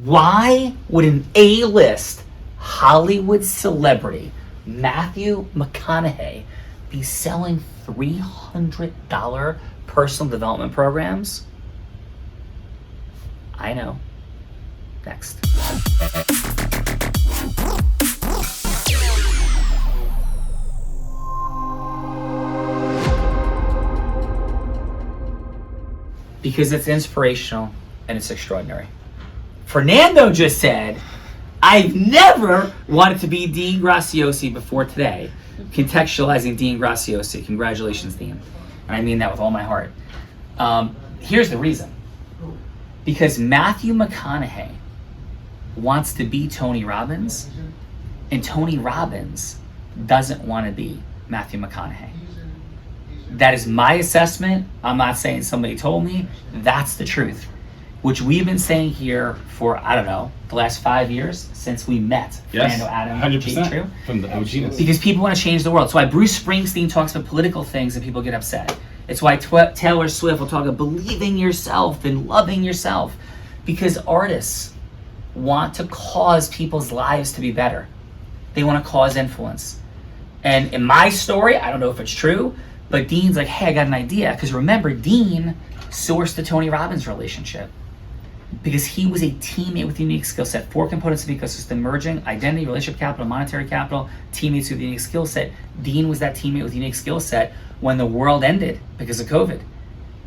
Why would an A-list Hollywood celebrity, Matthew McConaughey, be selling $300 personal development programs? I know. Next. Because it's inspirational and it's extraordinary. Fernando just said, I've never wanted to be Dean Graziosi before today. Contextualizing Dean Graziosi. Congratulations, Dean. And I mean that with all my heart. Here's the reason. Because Matthew McConaughey wants to be Tony Robbins, and Tony Robbins doesn't want to be Matthew McConaughey. That is my assessment. I'm not saying somebody told me. That's the truth, which we've been saying here for, I don't know, the last 5 years since we met. Yes, Fernando, Adam, 100% true? From the OGs. Because people want to change the world. It's why Bruce Springsteen talks about political things and people get upset. It's why Taylor Swift will talk about believing yourself and loving yourself. Because artists want to cause people's lives to be better. They want to cause influence. And in my story, I don't know if it's true, but Dean's like, hey, I got an idea. Because remember, Dean sourced the Tony Robbins relationship. Because he was a teammate with a unique skill set. 4 components of ecosystem: merging, identity, relationship capital, monetary capital, teammates with a unique skill set. Dean was that teammate with a unique skill set when the world ended because of COVID.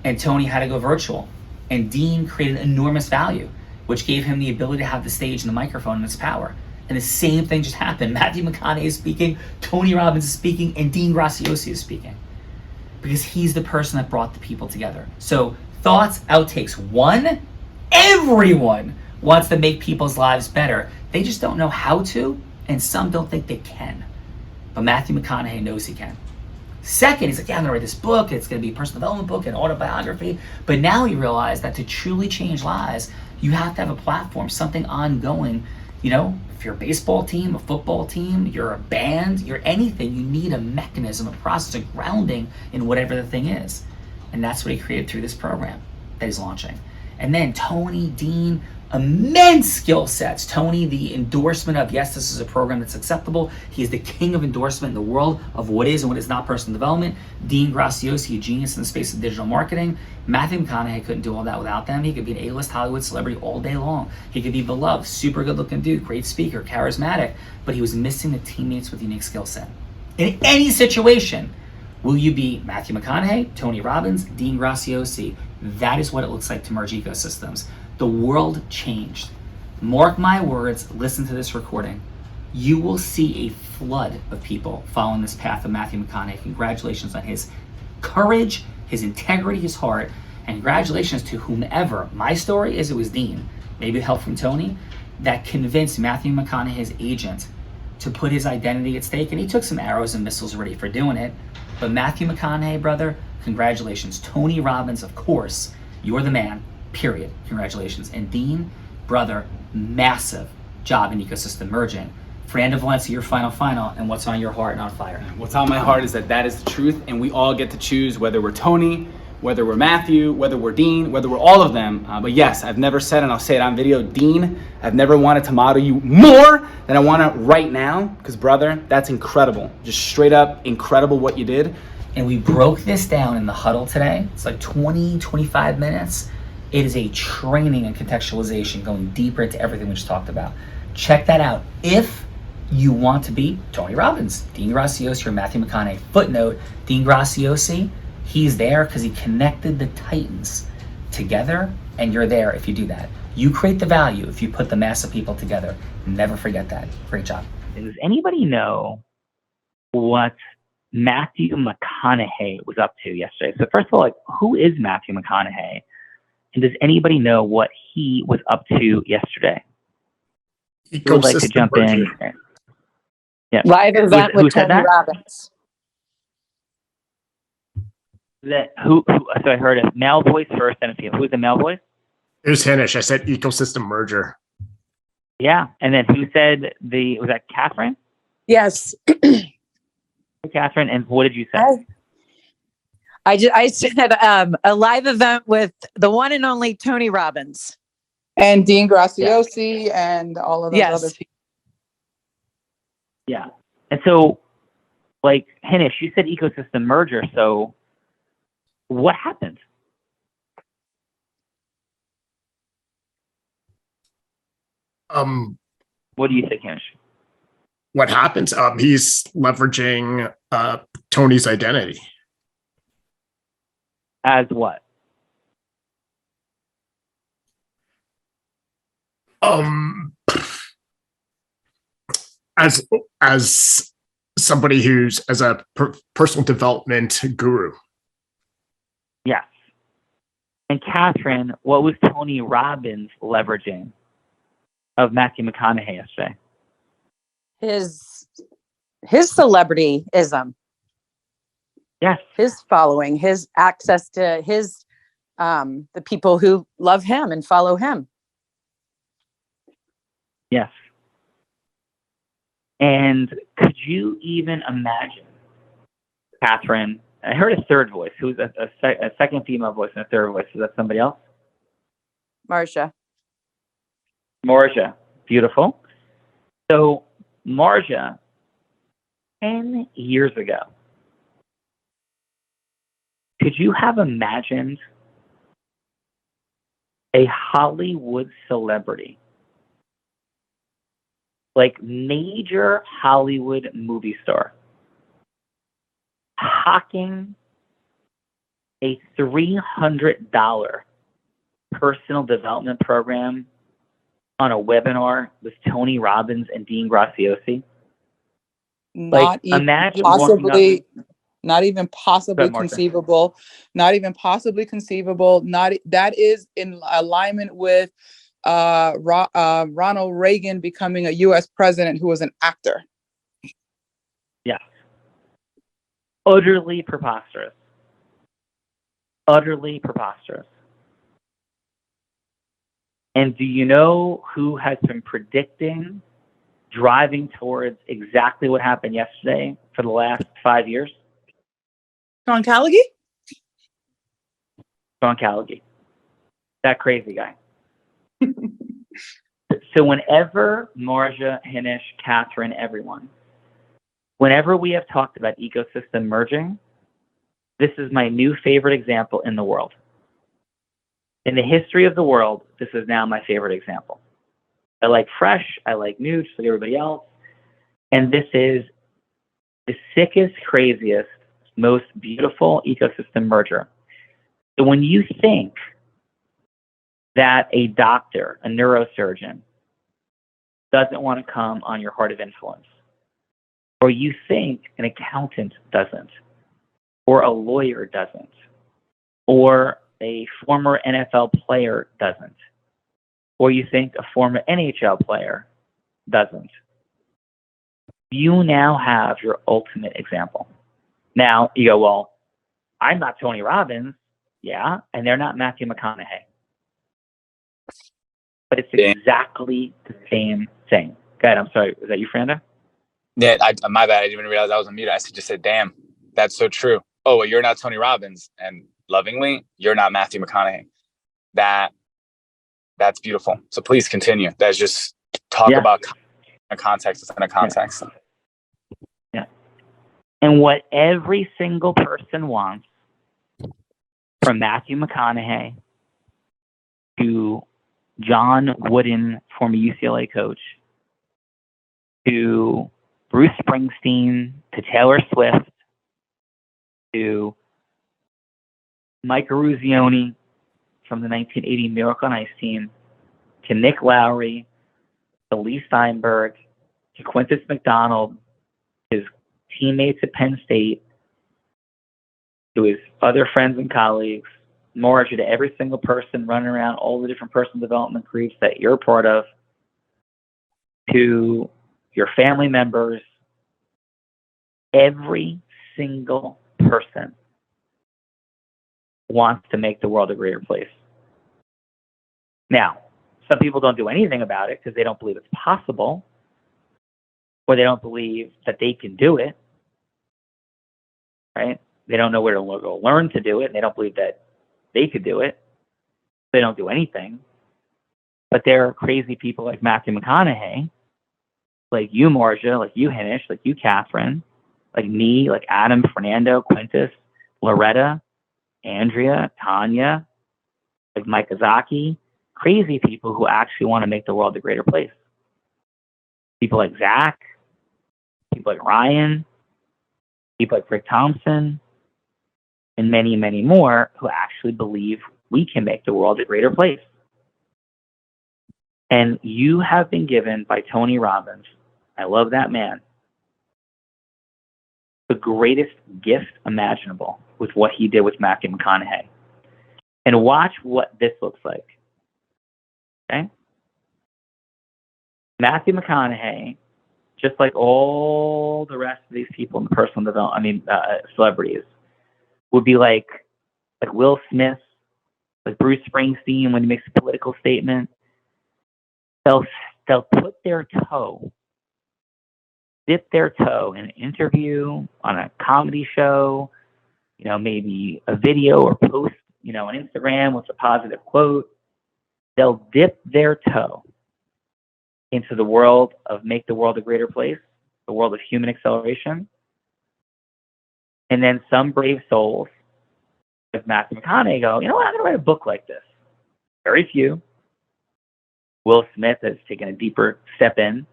And Tony had to go virtual. And Dean created enormous value, which gave him the ability to have the stage and the microphone and its power. And the same thing just happened. Matthew McConaughey is speaking, Tony Robbins is speaking, and Dean Graziosi is speaking. Because he's the person that brought the people together. So, thoughts, outtakes. 1, everyone wants to make people's lives better. They just don't know how to, and some don't think they can. But Matthew McConaughey knows he can. Second, he's like, yeah, I'm gonna write this book. It's gonna be a personal development book, an autobiography. But now he realized that to truly change lives, you have to have a platform, something ongoing. You know, if you're a baseball team, a football team, you're a band, you're anything, you need a mechanism, a process, a grounding in whatever the thing is. And that's what he created through this program that he's launching. And then Tony, Dean, immense skill sets. Tony, the endorsement of, yes, this is a program that's acceptable. He is the king of endorsement in the world of what is and what is not personal development. Dean Graziosi, a genius in the space of digital marketing. Matthew McConaughey couldn't do all that without them. He could be an A-list Hollywood celebrity all day long. He could be beloved, super good looking dude, great speaker, charismatic, but he was missing the teammates with unique skill set. In any situation, will you be Matthew McConaughey, Tony Robbins, Dean Graziosi? That is what it looks like to merge ecosystems. The world changed. Mark my words, listen to this recording. You will see a flood of people following this path of Matthew McConaughey. Congratulations on his courage, his integrity, his heart, and congratulations to whomever. My story is it was Dean, maybe with help from Tony, that convinced Matthew McConaughey's agent to put his identity at stake. And he took some arrows and missiles already for doing it. But Matthew McConaughey, brother, congratulations. Tony Robbins, of course, you're the man, period. Congratulations. And Dean, brother, massive job in ecosystem merging. Fernando Valencia, your final, and what's on your heart and on fire? What's on my heart is that is the truth, and we all get to choose whether we're Tony, whether we're Matthew, whether we're Dean, whether we're all of them. But yes, I've never said, and I'll say it on video, Dean, I've never wanted to model you more than I want to right now, because brother, that's incredible. Just straight up incredible what you did. And we broke this down in the huddle today. It's like 20, 25 minutes. It is a training and contextualization going deeper into everything we just talked about. Check that out. If you want to be Tony Robbins, Dean Graziosi, or Matthew McConaughey. Footnote, Dean Graziosi, he's there because he connected the titans together, and you're there if you do that. You create the value if you put the mass of people together. Never forget that. Great job. Does anybody know what Matthew McConaughey was up to yesterday? So first of all, like, who is Matthew McConaughey? And does anybody know what he was up to yesterday? Who would like to jump in? Yeah. Live event with Tony Robbins. So I heard a male voice first and a female. Who's the male voice? It was Hinish. I said ecosystem merger. Yeah. And then who said was that Catherine? Yes. Catherine, and what did you say? I said a live event with the one and only Tony Robbins. And Dean Graziosi and all of those Yes. other people. Yeah. And so, like, Hinish, you said ecosystem merger. So what happened? What do you think, Hinish? What happens? He's leveraging Tony's identity. As what? As somebody who's as a personal development guru. Yes. And Catherine, what was Tony Robbins leveraging of Matthew McConaughey yesterday? His celebrityism, Yes. his following, his access to his the people who love him and follow him. Yes. And could you even imagine, Catherine? I heard a third voice. Who's a second female voice and a third voice? Is that somebody else? Marcia. Marcia. Beautiful. So, Marcia, 10 years ago, could you have imagined a Hollywood celebrity, like major Hollywood movie star, hawking a $300 personal development program on a webinar with Tony Robbins and Dean Graziosi? Not even possibly conceivable. Not even possibly conceivable. That is in alignment with Ronald Reagan becoming a U.S. president who was an actor. Yes. Utterly preposterous. Utterly preposterous. And do you know who has been predicting driving towards exactly what happened yesterday for the last 5 years? Sean Callagy? Sean Callagy. That crazy guy. So whenever Marja, Hinish, Catherine, everyone, whenever we have talked about ecosystem merging, this is my new favorite example in the world. In the history of the world, this is now my favorite example. I like fresh, I like new, just like everybody else. And this is the sickest, craziest, most beautiful ecosystem merger. So when you think that a doctor, a neurosurgeon, doesn't want to come on your heart of influence, or you think an accountant doesn't, or a lawyer doesn't, or a former NFL player doesn't, or you think a former NHL player doesn't, you now have your ultimate example. Now you go, well, I'm not Tony Robbins, yeah, and they're not Matthew McConaughey. But it's exactly the same thing. Go ahead, I'm sorry, was that you, Franda? Yeah, my bad. I didn't even realize I was on mute. I just said, damn, that's so true. Oh, well, you're not Tony Robbins, and lovingly, you're not Matthew McConaughey. That's beautiful. So please continue. That's just talk about a context within a context. Yeah. And what every single person wants, from Matthew McConaughey to John Wooden, former UCLA coach, to Bruce Springsteen, to Taylor Swift, to Mike Eruzione from the 1980 Miracle on Ice team, to Nick Lowry, to Lee Steinberg, to Quintus McDonald, his teammates at Penn State, to his other friends and colleagues, more to every single person running around all the different personal development groups that you're a part of, to your family members, every single person wants to make the world a greater place. Now, some people don't do anything about it because they don't believe it's possible, or they don't believe that they can do it, right? They don't know where to go learn to do it, and they don't believe that they could do it. They don't do anything. But there are crazy people like Matthew McConaughey, like you, Marja, like you, Hinish, like you, Catherine, like me, like Adam, Fernando, Quintus, Loretta, Andrea, Tanya, like Mike Azaki, crazy people who actually want to make the world a greater place. People like Zach, people like Ryan, people like Rick Thompson, and many, many more who actually believe we can make the world a greater place. And you have been given by Tony Robbins, I love that man, the greatest gift imaginable with what he did with Matthew McConaughey. And watch what this looks like. Okay? Matthew McConaughey, just like all the rest of these people in the personal development, celebrities, would be like Will Smith, like Bruce Springsteen when he makes a political statement. They'll put their toe, dip their toe in an interview, on a comedy show, maybe a video or post, on Instagram with a positive quote. They'll dip their toe into the world of make the world a greater place, the world of human acceleration. And then some brave souls, like Matthew McConaughey, go, I'm going to write a book like this. Very few. Will Smith has taken a deeper step in.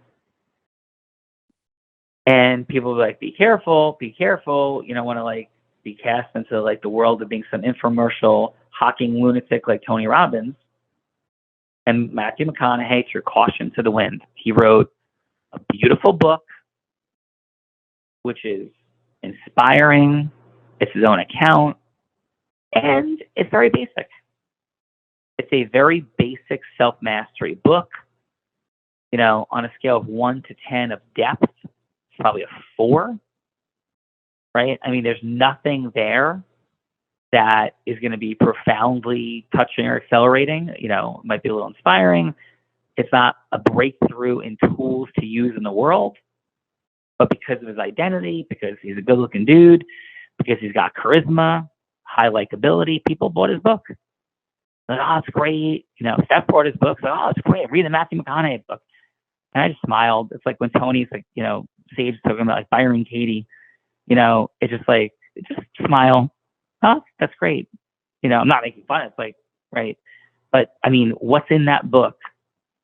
And people will be like, be careful. You don't want to be cast into the world of being some infomercial hawking lunatic like Tony Robbins. And Matthew McConaughey threw caution to the wind. He wrote a beautiful book, which is inspiring. It's his own account. And it's very basic. It's a very basic self-mastery book. On a scale of 1 to 10 of depth, it's probably a 4. Right? There's nothing there that is going to be profoundly touching or accelerating. It might be a little inspiring. It's not a breakthrough in tools to use in the world, but because of his identity, because he's a good-looking dude, because he's got charisma, high likability, people bought his book. Like, oh, it's great. Steph bought his book. So, oh, it's great. Read the Matthew McConaughey book. And I just smiled. It's like when Tony's Sage talking about Byron Katie. It's just smile. Oh, that's great. I'm not making fun. It's right. But what's in that book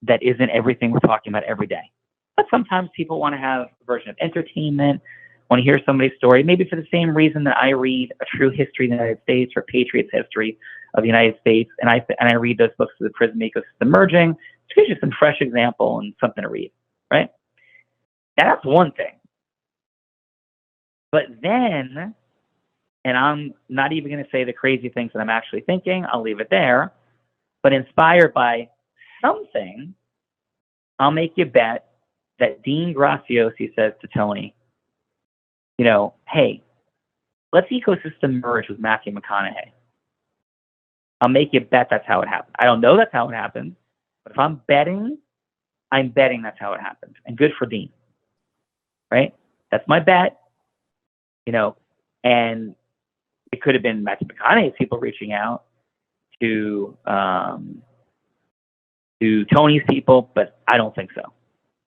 that isn't everything we're talking about every day? But sometimes people want to have a version of entertainment, want to hear somebody's story, maybe for the same reason that I read A True History of the United States or Patriots History of the United States, and I read those books through the prism ecosystem merging. It gives you some fresh example and something to read, right? That's one thing. But then, and I'm not even going to say the crazy things that I'm actually thinking, I'll leave it there, but inspired by something, I'll make you bet that Dean Graziosi says to Tony, hey, let's ecosystem merge with Matthew McConaughey. I'll make you bet that's how it happened. I don't know that's how it happened, but if I'm betting that's how it happened. And good for Dean, right? That's my bet, and it could have been Matthew McConaughey's people reaching out to Tony's people, but I don't think so,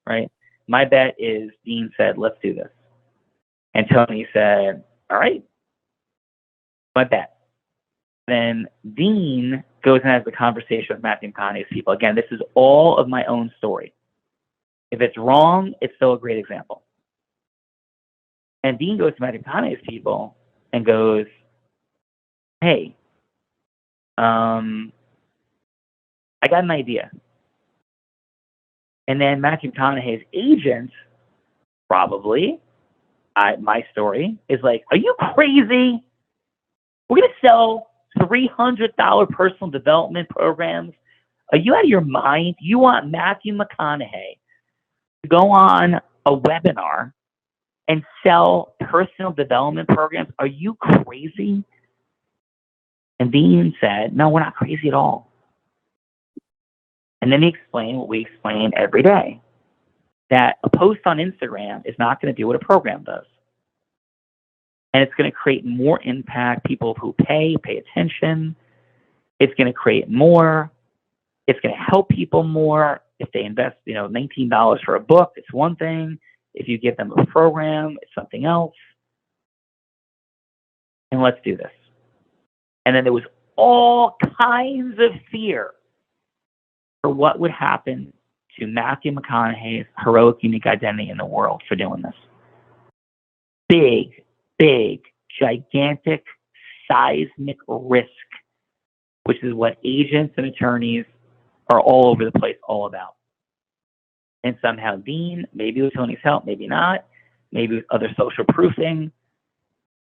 right? My bet is Dean said, let's do this. And Tony said, all right, my bet. Then Dean goes and has the conversation with Matthew McConaughey's people. Again, this is all of my own story. If it's wrong, it's still a great example. And Dean goes to Matthew McConaughey's people and goes, hey, I got an idea. And then Matthew McConaughey's agent, probably, my story, is like, are you crazy? We're going to sell $300 personal development programs. Are you out of your mind? You want Matthew McConaughey to go on a webinar and sell personal development programs? Are you crazy? And Dean said, no, we're not crazy at all. And then he explained what we explain every day, that a post on Instagram is not going to do what a program does. And it's going to create more impact. People who pay attention. It's going to create more. It's going to help people more if they invest, $19 for a book. It's one thing. If you give them a program, it's something else. And let's do this. And then there was all kinds of fear for what would happen to Matthew McConaughey's heroic, unique identity in the world for doing this. Big, big, gigantic, seismic risk, which is what agents and attorneys are all over the place all about. And somehow Dean, maybe with Tony's help, maybe not, maybe with other social proofing,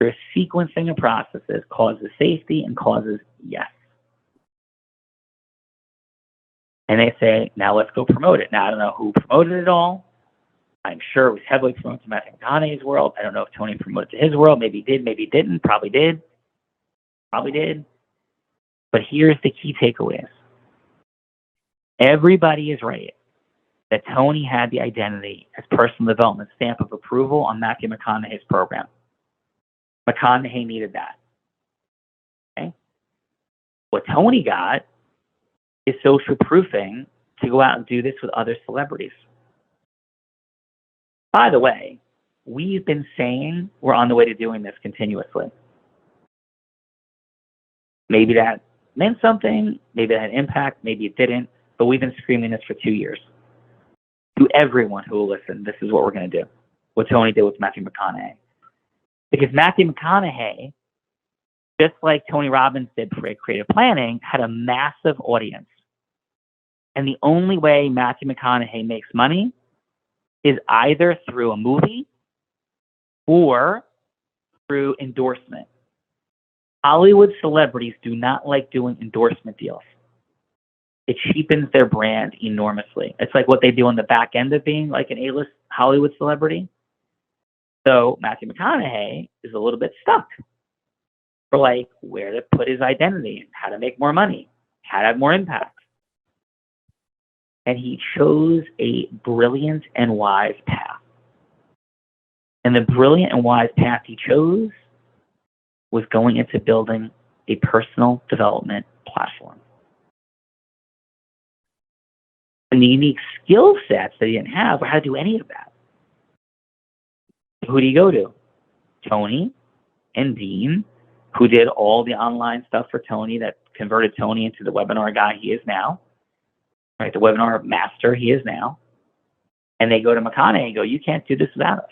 their sequencing of processes causes safety and causes yes. And they say, now let's go promote it. Now, I don't know who promoted it all. I'm sure it was heavily promoted to Matthew McConaughey's world. I don't know if Tony promoted to his world. Maybe he did, maybe he didn't. Probably did. Probably did. But here's the key takeaways. Everybody is right that Tony had the identity as personal development stamp of approval on Matthew McConaughey's program. McConaughey needed that. Okay? What Tony got is social proofing to go out and do this with other celebrities. By the way, we've been saying we're on the way to doing this continuously. Maybe that meant something, maybe that had impact, maybe it didn't, but we've been screaming this for 2 years. To everyone who will listen, this is what we're going to do. What Tony did with Matthew McConaughey. Because Matthew McConaughey, just like Tony Robbins did for creative planning, had a massive audience. And the only way Matthew McConaughey makes money is either through a movie or through endorsement. Hollywood celebrities do not like doing endorsement deals. It cheapens their brand enormously. It's like what they do on the back end of being like an A-list Hollywood celebrity. So Matthew McConaughey is a little bit stuck for like where to put his identity, how to make more money, how to have more impact. And he chose a brilliant and wise path. And the brilliant and wise path he chose was going into building a personal development platform. And the unique skill sets that he didn't have were how to do any of that. Who do you go to? Tony and Dean, who did all the online stuff for Tony that converted Tony into the webinar guy he is now. Right, the webinar master he is now. And they go to McConaughey and go, you can't do this without us.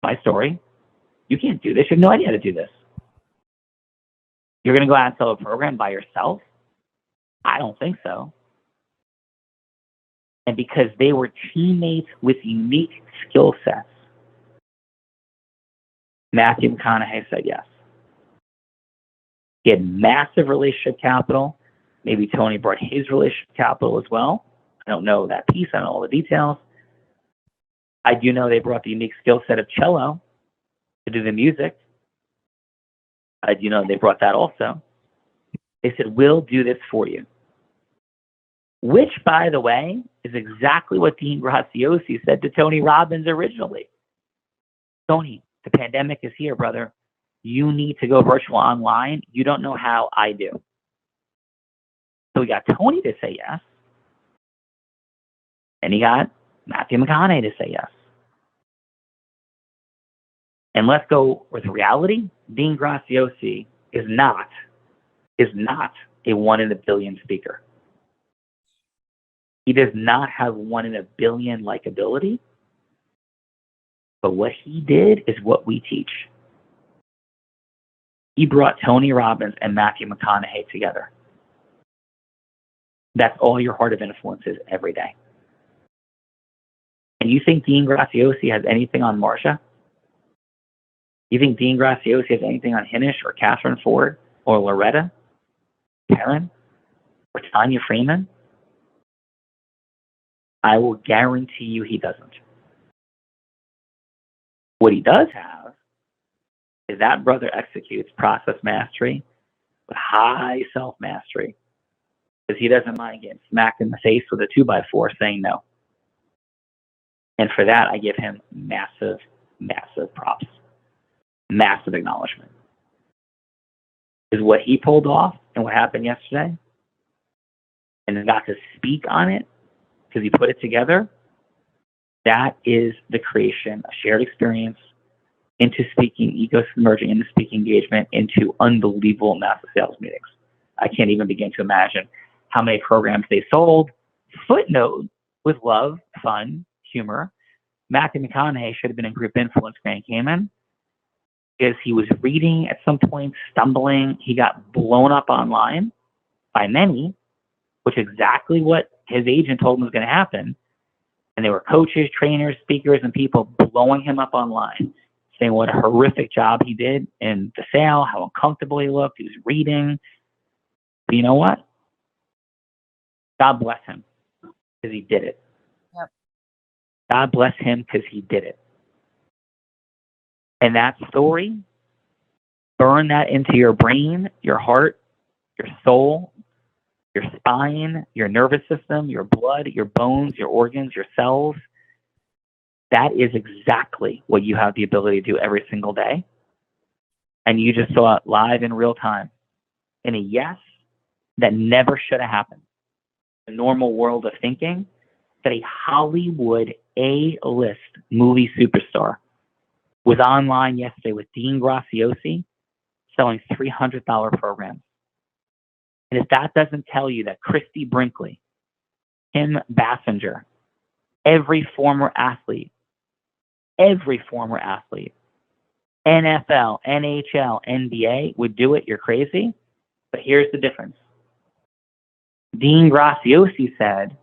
My story. You can't do this. You have no idea how to do this. You're going to go out and sell a program by yourself? I don't think so. And because they were teammates with unique skill sets, Matthew McConaughey said yes. He had massive relationship capital. Maybe Tony brought his relationship capital as well. I don't know that piece. I don't know all the details. I do know they brought the unique skill set of cello to do the music. I do know they brought that also. They said, we'll do this for you. Which, by the way, is exactly what Dean Graziosi said to Tony Robbins originally. Tony, the pandemic is here, brother. You need to go virtual online. You don't know how, I do. So we got Tony to say yes. And he got Matthew McConaughey to say yes. And let's go with reality. Dean Graziosi is not a 1 in a billion speaker. He does not have 1 in a billion likability. But what he did is what we teach. He brought Tony Robbins and Matthew McConaughey together. That's all your heart of influence is every day. And you think Dean Graziosi has anything on Marsha? You think Dean Graziosi has anything on Hinish or Catherine Ford or Loretta, Karen, or Tanya Freeman? I will guarantee you he doesn't. What he does have is that brother executes process mastery with high self-mastery because he doesn't mind getting smacked in the face with a 2x4 saying no. And for that, I give him massive, massive props. Massive acknowledgement. Is what he pulled off and what happened yesterday and then got to speak on it because he put it together, that is the creation, a shared experience into speaking, ecosystem merging into speaking engagement, into unbelievable massive sales meetings. I can't even begin to imagine how many programs they sold. Footnote, with love, fun, humor, Matthew McConaughey should have been in group influence Grand Cayman because he was reading at some point, stumbling. He got blown up online by many, which is exactly what his agent told him was going to happen. And there were coaches, trainers, speakers, and people blowing him up online, saying what a horrific job he did in the sale, how uncomfortable he looked. He was reading. But you know what? God bless him because he did it. Yep. God bless him because he did it. And that story, burn that into your brain, your heart, your soul, your spine, your nervous system, your blood, your bones, your organs, your cells. That is exactly what you have the ability to do every single day. And you just saw it live in real time in a yes that never should have happened. The normal world of thinking that a Hollywood A-list movie superstar was online yesterday with Dean Graziosi selling $300 programs. And if that doesn't tell you that Christy Brinkley, Kim Basinger, every former athlete, NFL, NHL, NBA would do it, you're crazy. But here's the difference. Dean Graziosi said,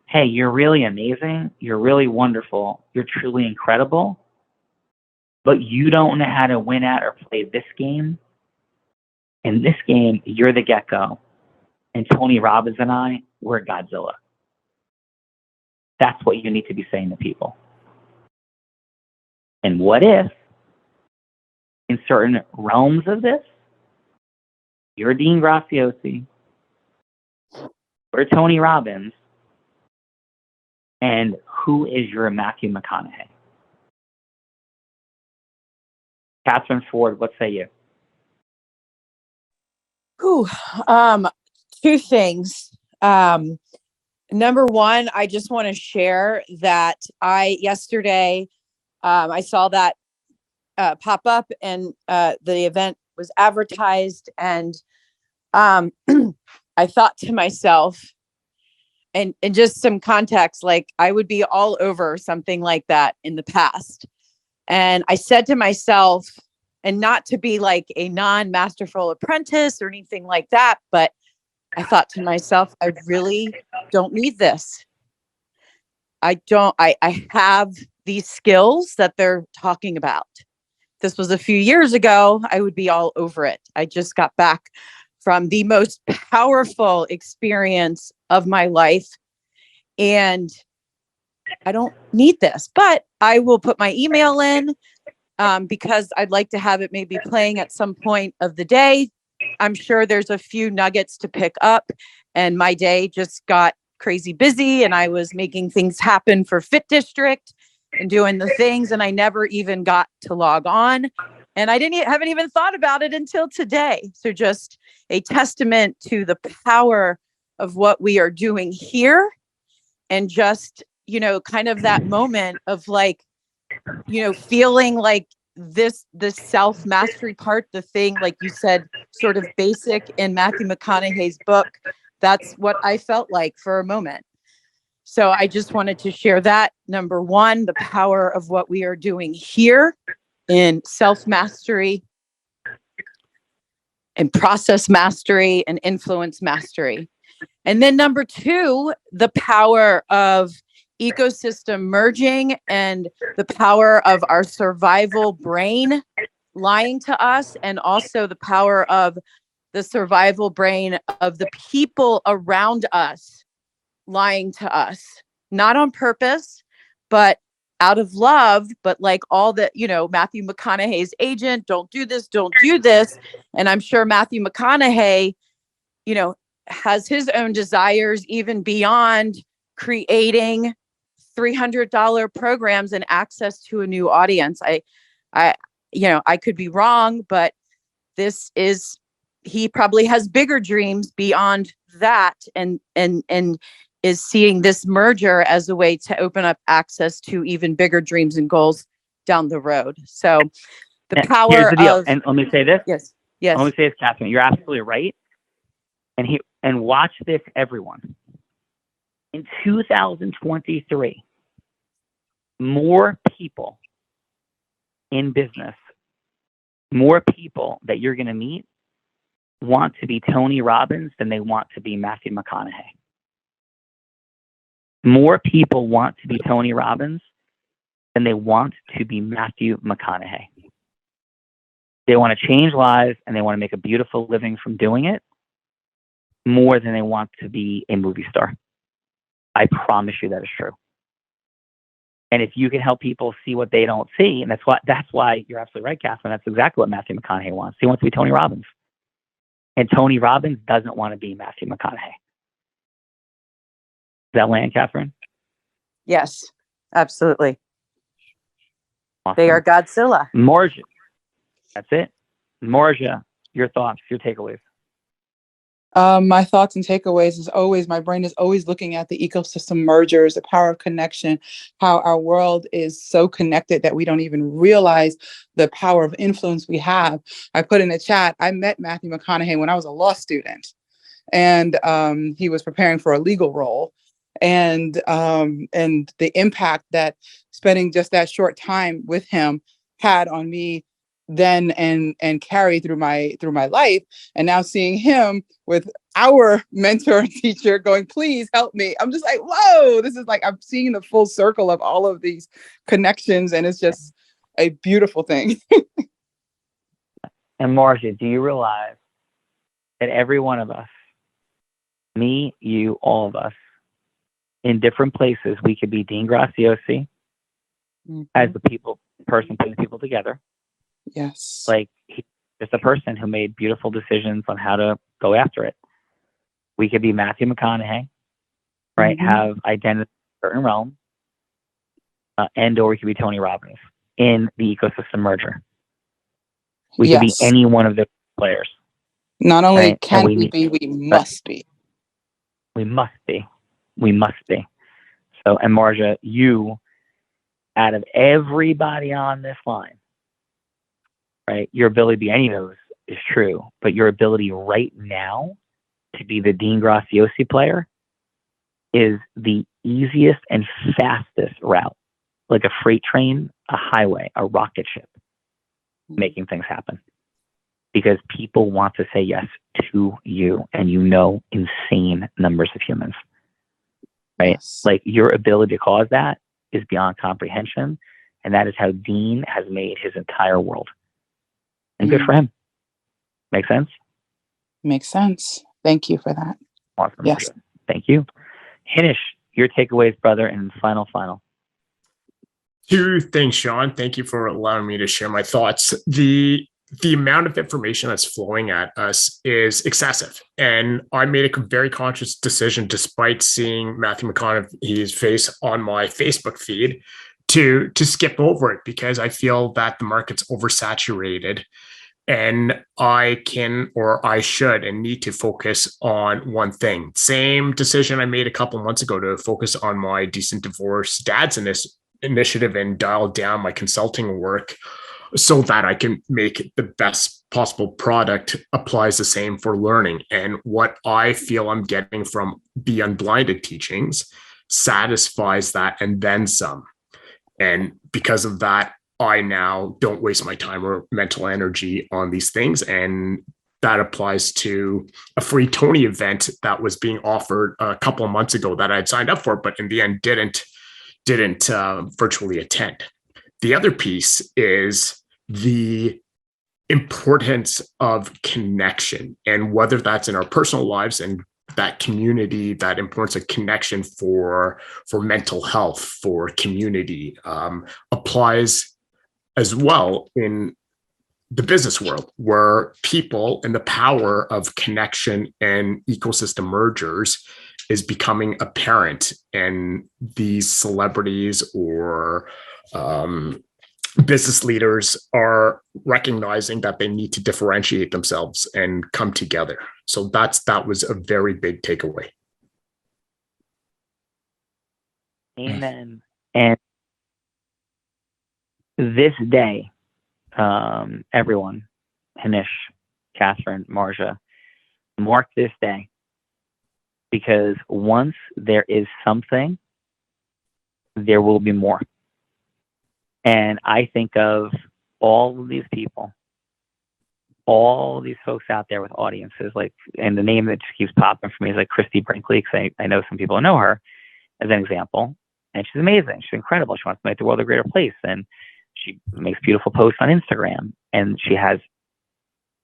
hey, you're really amazing. You're really wonderful. You're truly incredible. But you don't know how to win at or play this game. In this game, you're the get-go. And Tony Robbins and I, we're Godzilla. That's what you need to be saying to people. And what if, in certain realms of this, you're Dean Graziosi, we're Tony Robbins, and who is your Matthew McConaughey? Catherine Ford, what say you? Whew. Two things. Number one, I just want to share that yesterday, I saw that pop up, and the event was advertised, and I thought to myself, and just some context, like I would be all over something like that in the past. And I said to myself, and not to be like a non-masterful apprentice or anything like that, but I thought to myself, I really don't need this. I have these skills that they're talking about. This was a few years ago, I would be all over it. I just got back from the most powerful experience of my life, and I don't need this, but I will put my email in because I'd like to have it maybe playing at some point of the day. I'm sure there's a few nuggets to pick up, and my day just got crazy busy, and I was making things happen for Fit District and doing the things, and I never even got to log on, and I haven't even thought about it until today. So just a testament to the power of what we are doing here, and just, kind of that moment of like, feeling like the self-mastery part, the thing, like you said, sort of basic in Matthew McConaughey's book. That's what I felt like for a moment. So I just wanted to share that. Number one, the power of what we are doing here in self-mastery and process mastery and influence mastery. And then number two, the power of ecosystem merging and the power of our survival brain lying to us, and also the power of the survival brain of the people around us lying to us, not on purpose, but out of love, but like all the, Matthew McConaughey's agent, don't do this, don't do this. And I'm sure Matthew McConaughey, has his own desires even beyond creating $300 programs and access to a new audience. I could be wrong, but he probably has bigger dreams beyond that and is seeing this merger as a way to open up access to even bigger dreams and goals down the road. So the And power here's the deal. of, And let me say this. yes, Let me yes, say this, Catherine. You're absolutely right. And watch this, everyone. In 2023, more people in business, more people that you're going to meet want to be Tony Robbins than they want to be Matthew McConaughey. More people want to be Tony Robbins than they want to be Matthew McConaughey. They want to change lives and they want to make a beautiful living from doing it more than they want to be a movie star. I promise you that is true. And if you can help people see what they don't see, and that's why you're absolutely right, Catherine. That's exactly what Matthew McConaughey wants. He wants to be Tony Robbins. And Tony Robbins doesn't want to be Matthew McConaughey. Does that land, Catherine? yes, absolutely. Awesome. They are Godzilla. Marja. That's it. Marja, your thoughts, your takeaways. My thoughts and takeaways is always, my brain is always looking at the ecosystem mergers, the power of connection, how our world is so connected that we don't even realize the power of influence we have. I put in the chat, I met Matthew McConaughey when I was a law student, and he was preparing for a legal role. And the impact that spending just that short time with him had on me then and carry through my life, and now seeing him with our mentor and teacher going, please help me. I'm just like, whoa, this is like, I'm seeing the full circle of all of these connections, and it's just a beautiful thing. And Marja, do you realize that every one of us, me, you, all of us, in different places, we could be Dean Graziosi as the person putting people together. Yes. Like, he's just a person who made beautiful decisions on how to go after it. We could be Matthew McConaughey, right? Have identity in a certain realm, and or we could be Tony Robbins in the ecosystem merger. We could be any one of the players. Not only right? can we be, we must be. We must be. We must be. So, and Marja, you, out of everybody on this line, right, your ability to be any of those is true, but your ability right now to be the Dean Graziosi player is the easiest and fastest route, like a freight train, a highway, a rocket ship, making things happen. Because people want to say yes to you, and you know insane numbers of humans, right? Yes. Like, your ability to cause that is beyond comprehension, and that is how Dean has made his entire world. And good for him. Make sense? Makes sense. Thank you for that. Awesome. Yes. Thank you. Hinish, your takeaways, brother, and final. Two things, Sean. Thank you for allowing me to share my thoughts. The amount of information that's flowing at us is excessive. And I made a very conscious decision, despite seeing Matthew McConaughey's face on my Facebook feed, to skip over it, because I feel that the market's oversaturated, and I can, or I should and need to focus on one thing. Same decision I made a couple months ago to focus on my Decent Divorce Dads in this initiative and dial down my consulting work so that I can make the best possible product applies the same for learning. And what I feel I'm getting from Be Unblinded teachings satisfies that and then some. And because of that, I now don't waste my time or mental energy on these things. And that applies to a free Tony event that was being offered a couple of months ago that I'd signed up for, but in the end didn't virtually attend. The other piece is the importance of connection, and whether that's in our personal lives and that community, that importance of connection for mental health, for community, applies as well in the business world, where people and the power of connection and ecosystem mergers is becoming apparent. And these celebrities or business leaders are recognizing that they need to differentiate themselves and come together. So that was a very big takeaway. Amen. And this day, everyone, Hanish, Catherine, Marja, mark this day, because once there is something, there will be more. And I think of all of these people, all these folks out there with audiences, like, and the name that just keeps popping for me is like Christy Brinkley, because I know some people know her as an example. And she's amazing. She's incredible. She wants to make the world a greater place. And she makes beautiful posts on Instagram. And she has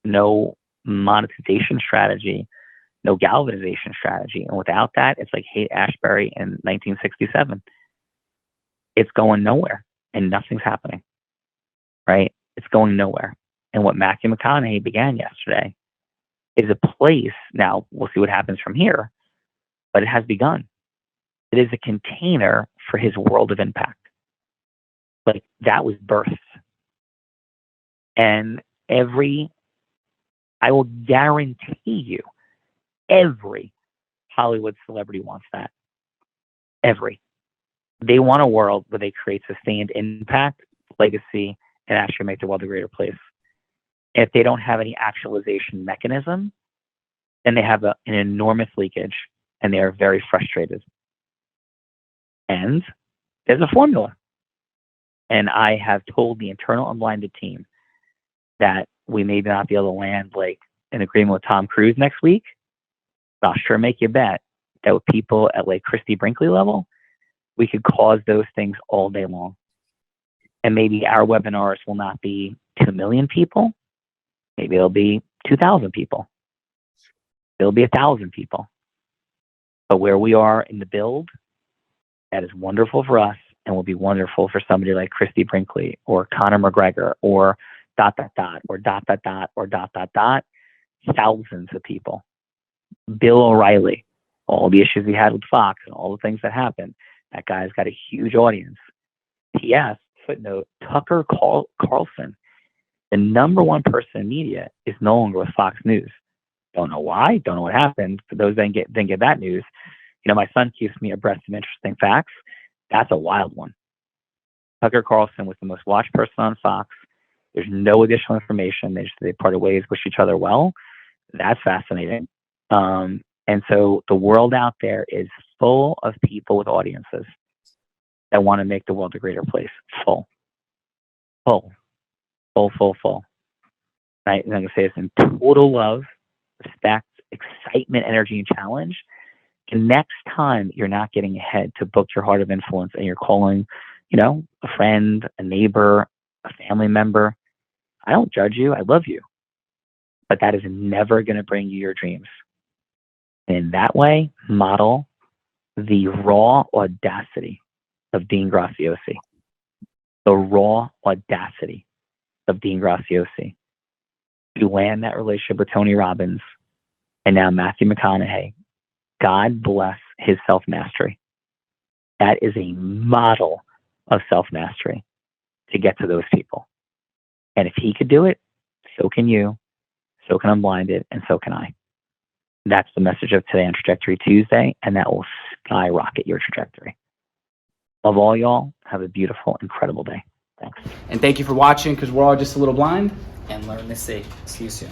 no monetization strategy, no galvanization strategy. And without that, it's like Haight-Ashbury in 1967. It's going nowhere and nothing's happening, right? It's going nowhere. And what Mathew McConaughey began yesterday is a place, now we'll see what happens from here, but it has begun. It is a container for his world of impact. Like, that was birthed. And I will guarantee you, every Hollywood celebrity wants that. They want a world where they create sustained impact, legacy, and actually make the world a greater place. If they don't have any actualization mechanism, then they have an enormous leakage, and they are very frustrated. And there's a formula. And I have told the internal unblinded team that we may not be able to land like an agreement with Tom Cruise next week. But I'll sure make you bet that with people at like Christy Brinkley level, we could cause those things all day long. And maybe our webinars will not be 2 million people. Maybe it'll be 2,000 people. It'll be 1,000 people. But where we are in the build, that is wonderful for us and will be wonderful for somebody like Christy Brinkley or Conor McGregor or ... or ... thousands of people. Bill O'Reilly, all the issues he had with Fox and all the things that happened. That guy's got a huge audience. P.S. footnote, Tucker Carlson, the number one person in media, is no longer with Fox News. Don't know why. Don't know what happened. For those that didn't get that news, my son keeps me abreast of interesting facts. That's a wild one. Tucker Carlson was the most watched person on Fox. There's no additional information. They parted ways, wish each other well. That's fascinating. And so the world out there is full of people with audiences that want to make the world a greater place. Full. Right? And I'm going to say this in total love, respect, excitement, energy, and challenge. The next time you're not getting ahead to book your heart of influence and you're calling, a friend, a neighbor, a family member, I don't judge you. I love you. But that is never going to bring you your dreams. And in that way, model the raw audacity of Dean Graziosi. The raw audacity of Dean Graziosi to land that relationship with Tony Robbins and now Mathew McConaughey. God bless his self-mastery. That is a model of self-mastery to get to those people. And if he could do it, so can you, so can Unblinded, and so can I. That's the message of today on Trajectory Tuesday, and that will skyrocket your trajectory. Love all y'all. Have a beautiful, incredible day. Thanks. And thank you for watching, because we're all just a little blind. And learn to see. See you soon.